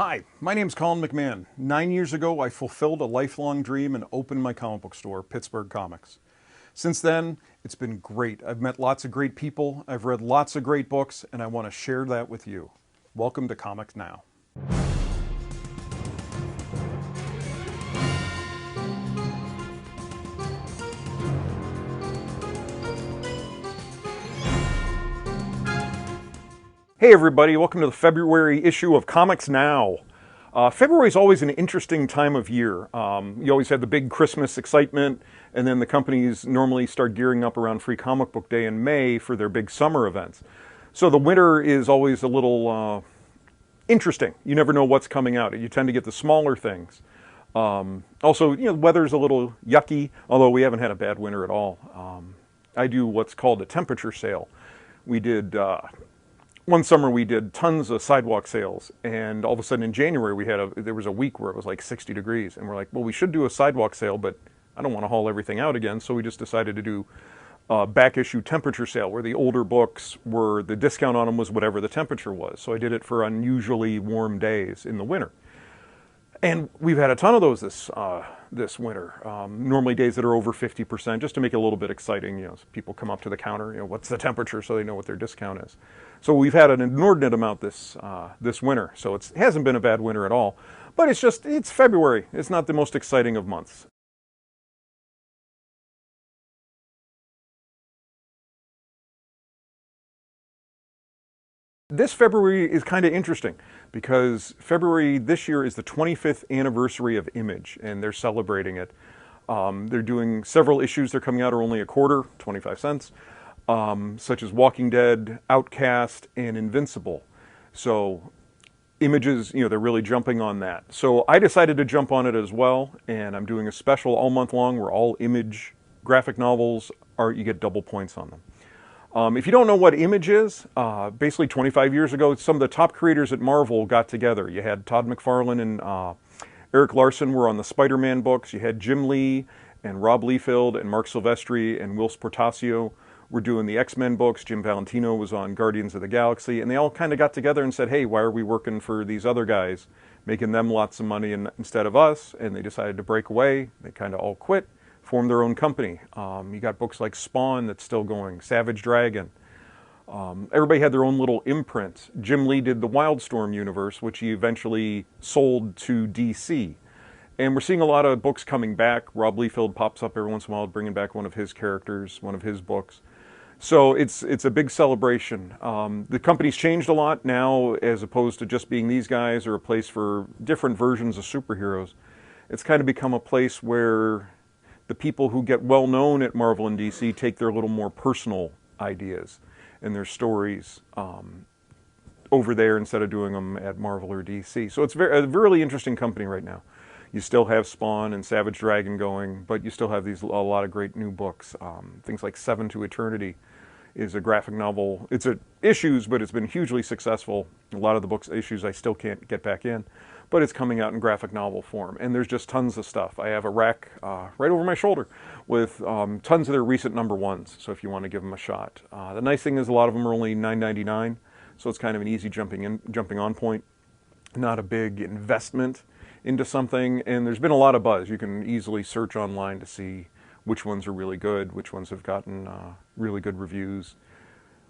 Hi, my name's Colin McMahon. 9 years ago, I fulfilled a lifelong dream and opened my comic book store, Pittsburgh Comics. Since then, it's been great. I've met lots of great people, I've read lots of great books, and I want to share that with you. Welcome to Comics Now. Hey everybody, welcome to the February issue of Comics Now. February is always an interesting time of year. You always have the big Christmas excitement, and then the companies normally start gearing up around Free Comic Book Day in May for their big summer events. So the winter is always a little interesting. You never know what's coming out. You tend to get the smaller things. Also, the weather's a little yucky, although we haven't had a bad winter at all. I do what's called a temperature sale. We did... One summer we did tons of sidewalk sales, and all of a sudden in January there was a week where it was like 60 degrees, and we're like, well, we should do a sidewalk sale, but I don't want to haul everything out again, so we just decided to do a back issue temperature sale where the older books were, the discount on them was whatever the temperature was. So I did it for unusually warm days in the winter. And we've had a ton of those this winter. Normally days that are over 50%, just to make it a little bit exciting. So people come up to the counter. What's the temperature, so they know what their discount is. So we've had an inordinate amount this winter. So it hasn't been a bad winter at all. But it's February. It's not the most exciting of months. This February is kind of interesting because February this year is the 25th anniversary of Image, and they're celebrating it. They're doing several issues. They're coming out are only a quarter, 25 cents, such as Walking Dead, Outcast, and Invincible. So Images, they're really jumping on that. So I decided to jump on it as well, and I'm doing a special all month long where all Image graphic novels you get double points on them. If you don't know what Image is, basically 25 years ago, some of the top creators at Marvel got together. You had Todd McFarlane and Eric Larson were on the Spider-Man books. You had Jim Lee and Rob Liefeld and Mark Silvestri and Will Portacio were doing the X-Men books. Jim Valentino was on Guardians of the Galaxy. And they all kind of got together and said, hey, why are we working for these other guys, making them lots of money instead of us? And they decided to break away. They kind of all quit. Formed their own company. You got books like Spawn that's still going, Savage Dragon. Everybody had their own little imprint. Jim Lee did the Wildstorm universe, which he eventually sold to DC. And we're seeing a lot of books coming back. Rob Liefeld pops up every once in a while, bringing back one of his characters, one of his books. So it's a big celebration. The company's changed a lot now, as opposed to just being these guys or a place for different versions of superheroes. It's kind of become a place where the people who get well known at Marvel and DC take their little more personal ideas and their stories over there instead of doing them at Marvel or DC. So it's a really interesting company right now. You still have Spawn and Savage Dragon going, but you still have a lot of great new books. Things like Seven to Eternity is a graphic novel. It's issues, but it's been hugely successful. A lot of the books issues I still can't get back in, but it's coming out in graphic novel form. And there's just tons of stuff. I have a rack right over my shoulder with tons of their recent number ones, so if you want to give them a shot. The nice thing is a lot of them are only $9.99, so it's kind of an easy jumping on point. Not a big investment into something, and there's been a lot of buzz. You can easily search online to see which ones are really good, which ones have gotten really good reviews,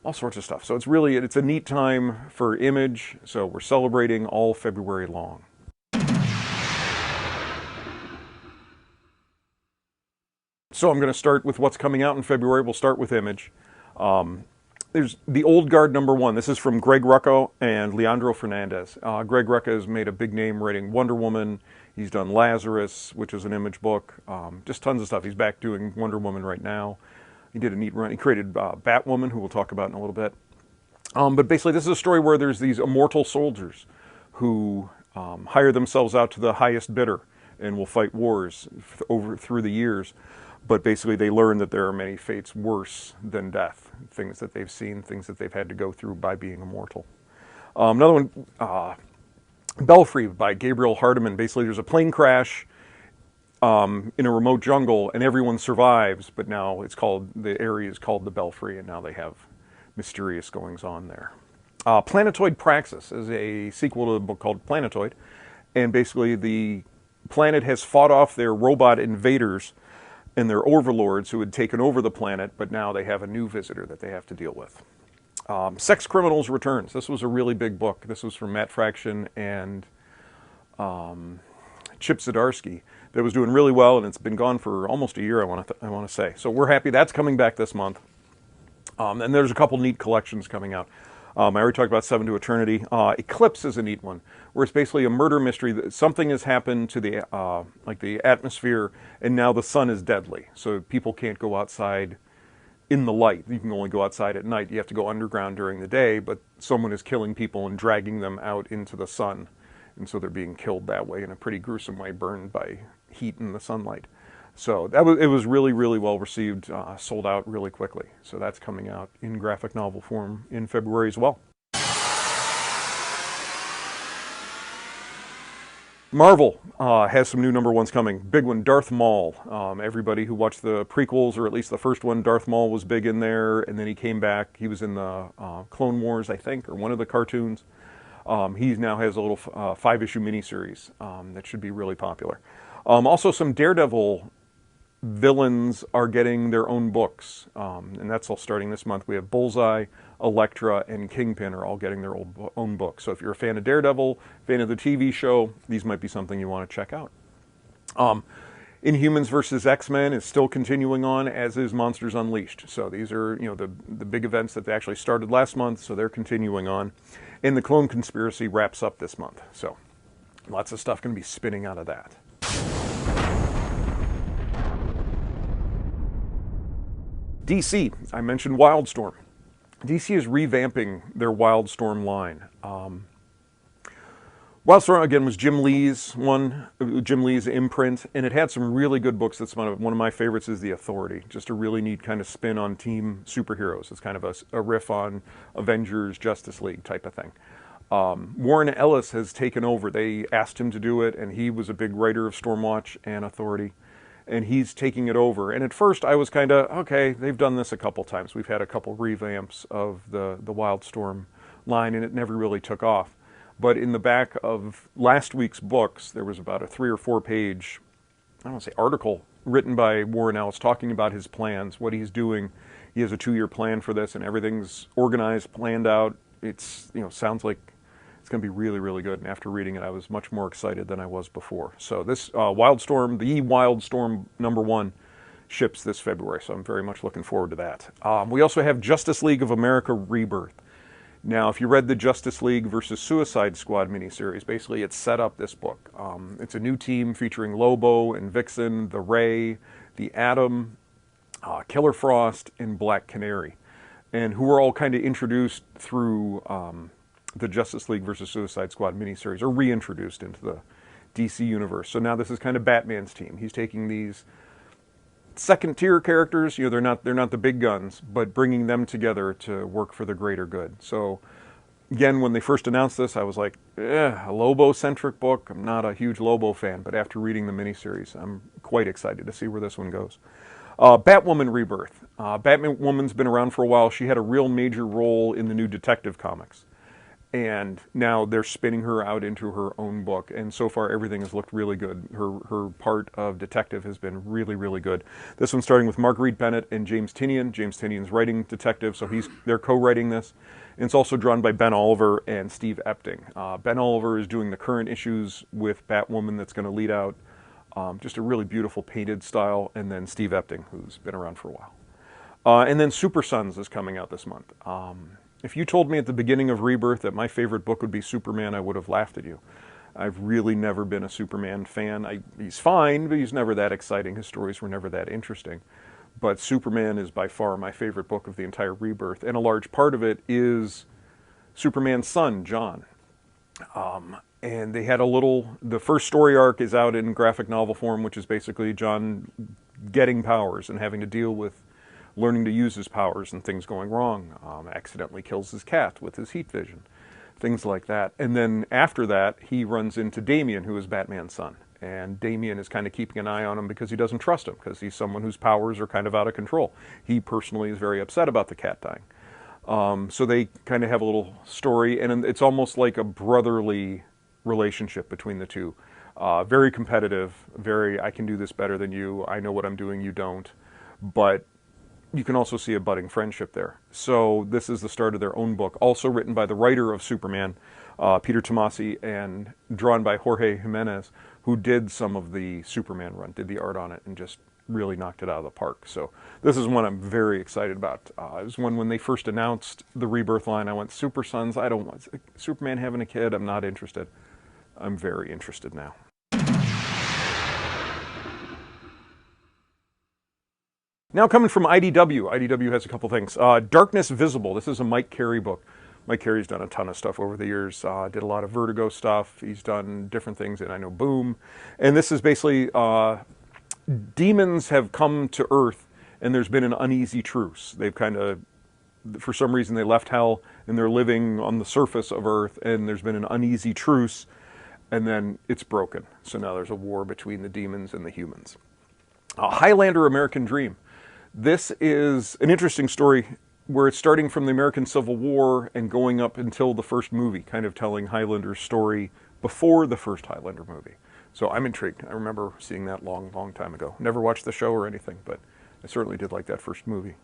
all sorts of stuff. So it's a neat time for Image, so we're celebrating all February long. So I'm going to start with what's coming out in February. We'll start with Image. There's the Old Guard #1. This is from Greg Rucka and Leandro Fernandez. Greg Rucka has made a big name writing Wonder Woman. He's done Lazarus, which is an Image book. Just tons of stuff. He's back doing Wonder Woman right now. He did a neat run. He created Batwoman, who we'll talk about in a little bit. But basically, this is a story where there's these immortal soldiers who hire themselves out to the highest bidder and will fight wars through the years. But basically, they learn that there are many fates worse than death, things that they've seen, things that they've had to go through by being immortal. Another one, Belfry by Gabriel Hardiman. Basically, there's a plane crash in a remote jungle, and everyone survives, but now the area is called the Belfry, and now they have mysterious goings on there. Planetoid Praxis is a sequel to a book called Planetoid, and basically the planet has fought off their robot invaders and their overlords who had taken over the planet, but now they have a new visitor that they have to deal with. Sex Criminals Returns. This was a really big book. This was from Matt Fraction and Chip Zdarsky. That was doing really well, and it's been gone for almost a year, I want to say. So we're happy that's coming back this month. And there's a couple neat collections coming out. I already talked about Seven to Eternity. Eclipse is a neat one, where it's basically a murder mystery. Something has happened to the atmosphere, and now the sun is deadly. So people can't go outside in the light. You can only go outside at night. You have to go underground during the day, but someone is killing people and dragging them out into the sun. And so they're being killed that way in a pretty gruesome way, burned by heat in the sunlight. So it was really, really well received, sold out really quickly. So that's coming out in graphic novel form in February as well. Marvel has some new number ones coming. Big one, Darth Maul. Everybody who watched the prequels, or at least the first one, Darth Maul was big in there, and then he came back. He was in the Clone Wars, I think, or one of the cartoons. He now has a little 5-issue miniseries that should be really popular. Also, some Daredevil villains are getting their own books, and that's all starting this month. We have Bullseye, Elektra, and Kingpin are all getting their own books. So if you're a fan of Daredevil, fan of the TV show, these might be something you want to check out. Inhumans vs. X-Men is still continuing on, as is Monsters Unleashed. So these are the big events that they actually started last month, so they're continuing on. And the Clone Conspiracy wraps up this month. So lots of stuff going to be spinning out of that. DC, I mentioned Wildstorm. DC is revamping their Wildstorm line. Wildstorm, again, was Jim Lee's imprint, and it had some really good books. That's one of my favorites is The Authority, just a really neat kind of spin on team superheroes. It's kind of a riff on Avengers, Justice League type of thing. Warren Ellis has taken over. They asked him to do it, and he was a big writer of Stormwatch and Authority, and he's taking it over. And at first I was kind of, okay, they've done this a couple times. We've had a couple revamps of the Wildstorm line, and it never really took off. But in the back of last week's books, there was about a 3 or 4 page, I don't want to say article, written by Warren Ellis talking about his plans, what he's doing. He has a 2-year plan for this, and everything's organized, planned out. It's, sounds like it's going to be really, really good. And after reading it, I was much more excited than I was before. So this Wildstorm, the Wildstorm #1, ships this February. So I'm very much looking forward to that. We also have Justice League of America Rebirth. Now, if you read the Justice League versus Suicide Squad miniseries, basically it set up this book. It's a new team featuring Lobo and Vixen, the Ray, the Atom, Killer Frost, and Black Canary, and who were all kind of introduced through the Justice League versus Suicide Squad miniseries, or reintroduced into the DC universe. So now this is kind of Batman's team. He's taking these second-tier characters, they're not the big guns, but bringing them together to work for the greater good. So again, when they first announced this, I was like, a Lobo-centric book. I'm not a huge Lobo fan, but after reading the miniseries, I'm quite excited to see where this one goes. Batwoman Rebirth. Batwoman's been around for a while. She had a real major role in the new Detective Comics. And now they're spinning her out into her own book, and so far everything has looked really good. Her part of Detective has been really, really good. This one's starting with Marguerite Bennett and James Tynion. James Tynion's writing Detective, so they're co-writing this. And it's also drawn by Ben Oliver and Steve Epting. Ben Oliver is doing the current issues with Batwoman that's going to lead out. Just a really beautiful painted style, and then Steve Epting, who's been around for a while. And then Super Sons is coming out this month. If you told me at the beginning of Rebirth that my favorite book would be Superman, I would have laughed at you. I've really never been a Superman fan. He's fine, but he's never that exciting. His stories were never that interesting. But Superman is by far my favorite book of the entire Rebirth, and a large part of it is Superman's son, John. And they had the first story arc is out in graphic novel form, which is basically John getting powers and having to deal with learning to use his powers and things going wrong. Accidentally kills his cat with his heat vision. Things like that. And then after that, he runs into Damian, who is Batman's son. And Damian is kind of keeping an eye on him because he doesn't trust him, because he's someone whose powers are kind of out of control. He personally is very upset about the cat dying. So they kind of have a little story, and it's almost like a brotherly relationship between the two. Very competitive, very, I can do this better than you, I know what I'm doing, you don't. But you can also see a budding friendship there. So this is the start of their own book, also written by the writer of Superman, Peter Tomasi, and drawn by Jorge Jimenez, who did some of the Superman run, did the art on it, and just really knocked it out of the park. So this is one I'm very excited about. It was one when they first announced the Rebirth line, I went, Super Sons, I don't want Superman having a kid, I'm not interested. I'm very interested now. Now coming from IDW. IDW has a couple things. Darkness Visible. This is a Mike Carey book. Mike Carey's done a ton of stuff over the years. Did a lot of Vertigo stuff. He's done different things, and I know Boom. And this is basically demons have come to Earth, and there's been an uneasy truce. They've kind of, for some reason, they left hell, and they're living on the surface of Earth, and there's been an uneasy truce, and then it's broken. So now there's a war between the demons and the humans. Highlander American Dream. This is an interesting story where it's starting from the American Civil War and going up until the first movie, kind of telling Highlander's story before the first Highlander movie. So I'm intrigued. I remember seeing that long time ago. Never watched the show or anything, but I certainly did like that first movie.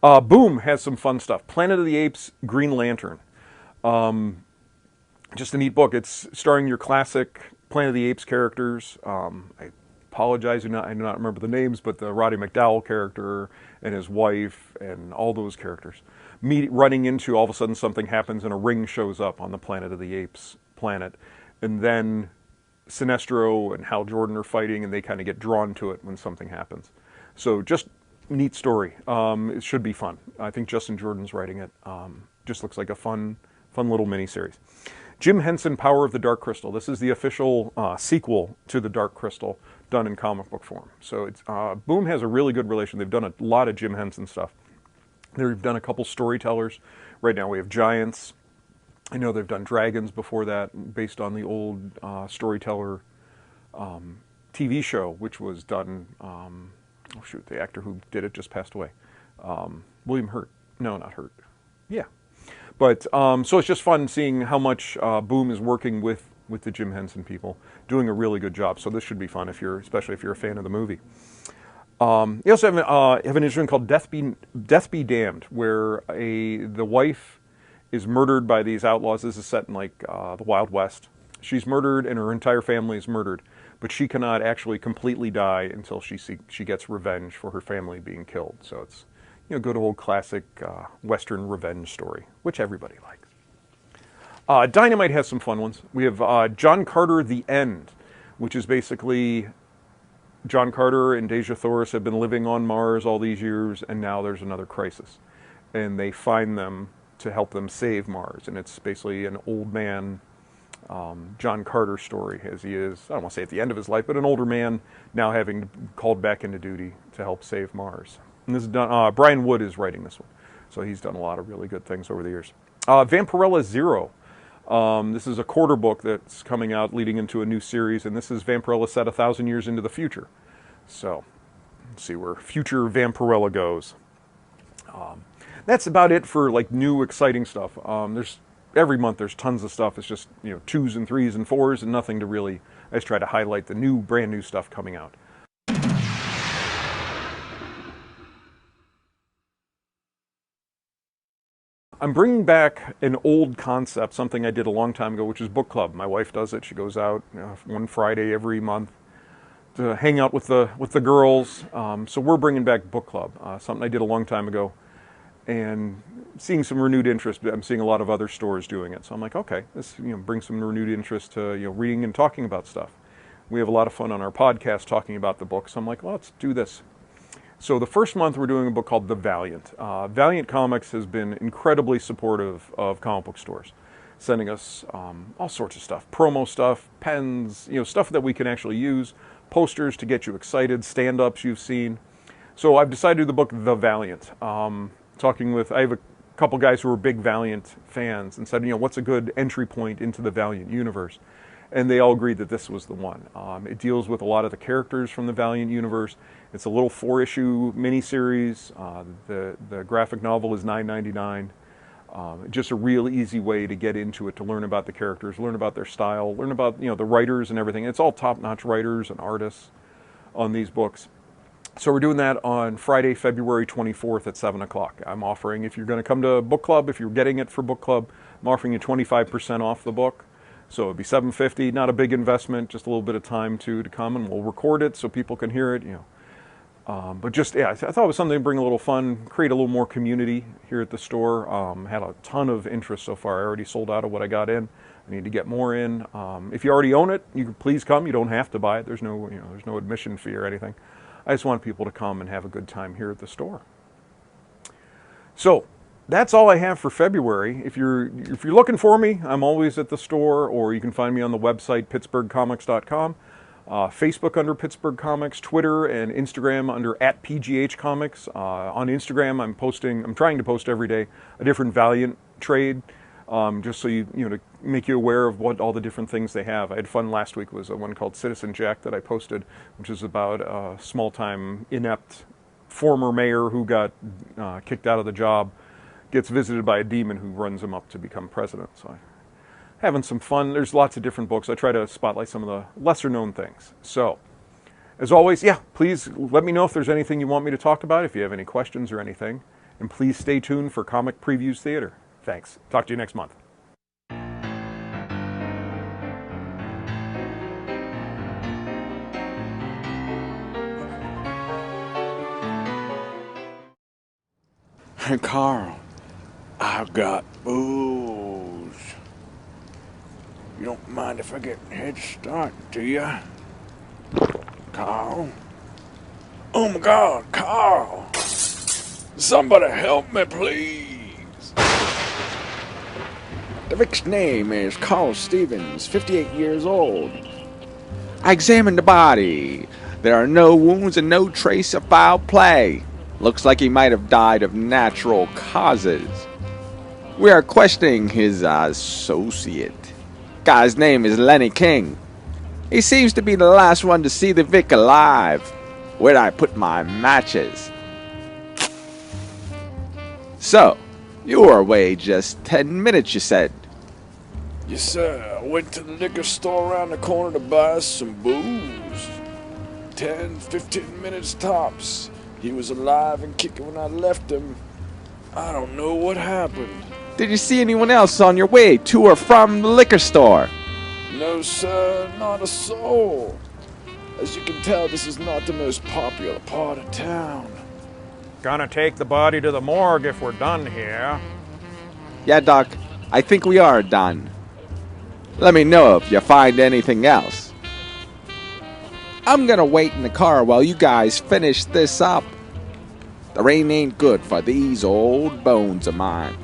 Boom has some fun stuff. Planet of the Apes, Green Lantern. Just a neat book. It's starring your classic Planet of the Apes characters. I apologize, I do not remember the names, but the Roddy McDowall character and his wife and all those characters. Running into, all of a sudden something happens and a ring shows up on the Planet of the Apes planet. And then Sinestro and Hal Jordan are fighting, and they kind of get drawn to it when something happens. So just neat story. It should be fun. I think Justin Jordan's writing it. Just looks like a fun little miniseries. Jim Henson, Power of the Dark Crystal. This is the official sequel to the Dark Crystal, done in comic book form. So it's Boom has a really good relation. They've done a lot of Jim Henson stuff. They've done a couple storytellers. Right now we have Giants. I know they've done Dragons before that, based on the old storyteller TV show, which was done. Oh shoot, the actor who did it just passed away. William Hurt. No, not Hurt. Yeah. But so it's just fun seeing how much Boom is working with the Jim Henson people, doing a really good job. So this should be fun, especially if you're a fan of the movie. You also have an issue called Death Be Damned, where the wife is murdered by these outlaws. This is set in like the Wild West. She's murdered, and her entire family is murdered, but she cannot actually completely die until she gets revenge for her family being killed. So it's good old classic Western revenge story, which everybody likes. Dynamite has some fun ones. We have John Carter: The End, which is basically John Carter and Dejah Thoris have been living on Mars all these years, and now there's another crisis. And they find them to help them save Mars. And it's basically an old man, John Carter story, as he is, I don't want to say at the end of his life, but an older man now having called back into duty to help save Mars. And this is done, Brian Wood is writing this one. So he's done a lot of really good things over the years. Vampirella Zero. This is a quarter book that's coming out leading into a new series, and this is Vampirella set 1,000 years into the future. So, let's see where future Vampirella goes. That's about it for like new exciting stuff. Every month there's tons of stuff. It's just 2s and 3s and 4s and nothing to really. I just try to highlight the brand new stuff coming out. I'm bringing back an old concept, something I did a long time ago, which is book club. My wife does it. She goes out one Friday every month to hang out with the girls. So we're bringing back book club, something I did a long time ago, and seeing some renewed interest. I'm seeing a lot of other stores doing it, so I'm like, okay, this brings some renewed interest to reading and talking about stuff. We have a lot of fun on our podcast talking about the books. So I'm like, well, let's do this. So the first month we're doing a book called The Valiant. Valiant Comics has been incredibly supportive of comic book stores, sending us all sorts of stuff, promo stuff, pens, stuff that we can actually use, posters to get you excited, stand-ups you've seen. So I've decided to do the book The Valiant. I have a couple guys who are big Valiant fans and said, what's a good entry point into the Valiant universe? and they all agreed that this was the one. It deals with a lot of the characters from the Valiant universe. It's a little 4-issue miniseries. The graphic novel is $9.99. Just a real easy way to get into it, to learn about the characters, learn about their style, learn about the writers and everything. It's all top-notch writers and artists on these books. So we're doing that on Friday, February 24th at 7 o'clock. I'm offering, if you're going to come to book club, if you're getting it for book club, I'm offering you 25% off the book. So it'd be $7.50, not a big investment, just a little bit of time to come, and we'll record it so people can hear it. But just, yeah, I thought it was something to bring a little fun, create a little more community here at the store. Had a ton of interest so far. I already sold out of what I got in. I need to get more in. If you already own it, you can please come. You don't have to buy it. There's no admission fee or anything. I just want people to come and have a good time here at the store. So that's all I have for February. If you're looking for me, I'm always at the store, or you can find me on the website pittsburghcomics.com. Facebook under Pittsburgh Comics, Twitter and Instagram under @PGHComics. On Instagram, I'm trying to post every day a different Valiant trade, just so to make you aware of what all the different things they have. I had fun last week. Was one called Citizen Jack that I posted, which is about a small-time inept former mayor who got kicked out of the job, gets visited by a demon who runs him up to become president. So having some fun. There's lots of different books. I try to spotlight some of the lesser known things. So, as always, yeah, please let me know if there's anything you want me to talk about, if you have any questions or anything. And please stay tuned for Comic Previews Theater. Thanks. Talk to you next month. Hey, Carl, I've got booze. You don't mind if I get a head start, do ya? Carl? Oh my God, Carl! Somebody help me, please! The victim's name is Carl Stevens, 58 years old. I examined the body. There are no wounds and no trace of foul play. Looks like he might have died of natural causes. We are questioning his associate. Guy's name is Lenny King. He seems to be the last one to see the Vic alive. Where'd I put my matches? So, you were away just 10 minutes, you said. Yes, sir. I went to the liquor store around the corner to buy some booze. 10, 15 minutes tops. He was alive and kicking when I left him. I don't know what happened. Did you see anyone else on your way to or from the liquor store? No, sir, not a soul. As you can tell, this is not the most popular part of town. Gonna take the body to the morgue if we're done here. Yeah, Doc, I think we are done. Let me know if you find anything else. I'm gonna wait in the car while you guys finish this up. The rain ain't good for these old bones of mine.